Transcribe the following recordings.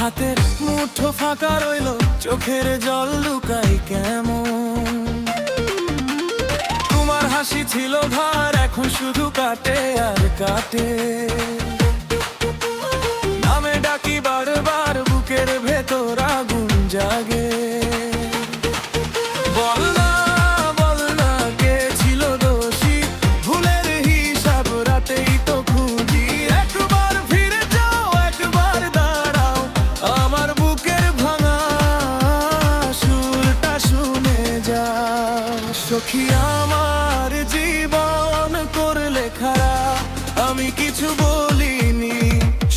হাতের মুঠো ফাঁকা রইল, চোখের জল লুকাই কেমন। তোমার হাসি ছিল ধার, এখন শুধু কাটে আর কাটে। নামে ডাকি বারবার, বুকের ভেতর আগুন জাগে। বল না, বল না, কে ছিল দোষী? ভুলের হিসাব রাতেই তো খুঁজি। একবার ফিরে যাও, একবার দাঁড়াও, আমার বুকের ভাঙা সুরটা শুনে যাও। সখী আমার জীবন করলে খারাপ, আমি কিছু বলিনি।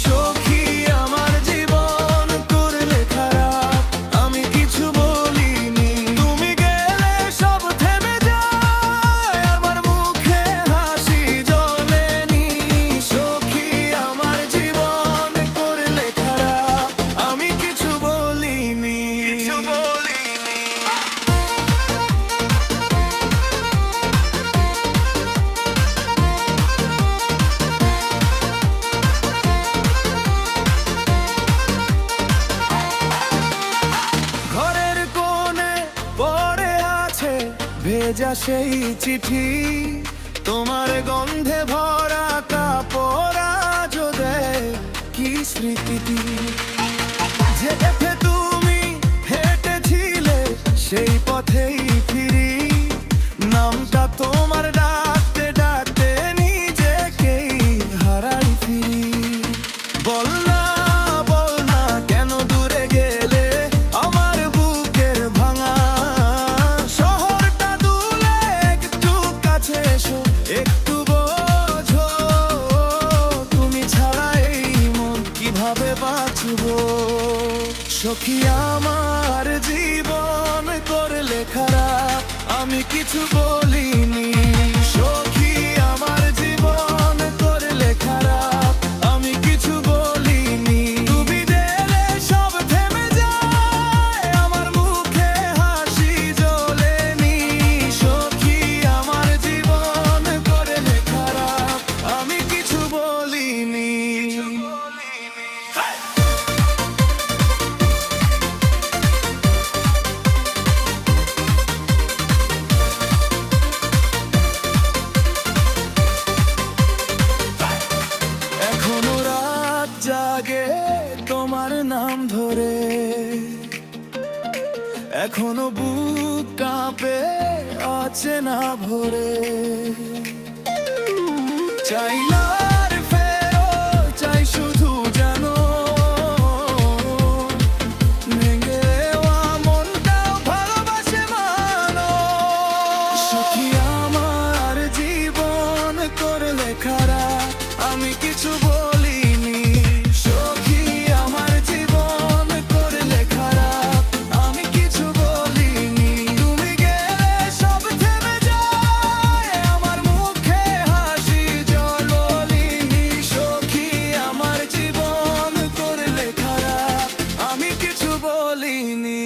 সখী আমার জীবন করলে খারাপ, আমি কিছু বলিনি। তুমি গেলে সব থেমে যায়, আমার মুখে হাসি জ্বলেনি। সখী আমার জীবন করলে খারাপ, আমি কিছু বলিনি। ঘরের কোণে পড়ে আছে ভেজা সেই চিঠি, তোমার গন্ধে ভরা কাপড় আজও দেয় কি স্মৃতি। যে পথে তুমি হেঁটেছিলে সেই পথেই ফিরি, নামটা তোমার ডাকতে ডাকতে নিজেকেই হারাই ফিরি। বল না, বল না, কেন দূরে গেলে আমার বুকের ভাঙা শহরটা দুলে? একটু কাছে এসো, একটু বোঝো, তুমি ছাড়া এই মন কিভাবে বাঁচবো? সখী আমার জীবন করলে খারাপ, আমি কিছু বলিনি। সখী আমার জীবন করলে খারাপ, আমি কিছু বলিনি। তুমি গেলে সব থেমে যায়, আমার মুখে হাসি জ্বলেনি। সখী আমার জীবন করলে খারাপ, আমি কিছু বলিনি। এখনো রাত জাগে তোমার নাম ধরে, এখনো বুক কাঁপে আছে না ভরে। চাই না আর ফেরত, চাই শুধু জানো ভেঙে দেওয়া মনটাও ভালোবাসে মানো। সখী আমার জীবন করলে খারাপ, আমি কিছু বলিনি। সখী আমার জীবন করলে খারাপ, আমি কিছু বলিনি। তুমি গেলে সব থেমে যায়, আমার মুখে হাসি জ্বলেনি। সখী আমার জীবন করলে খারাপ, আমি কিছু বলিনি।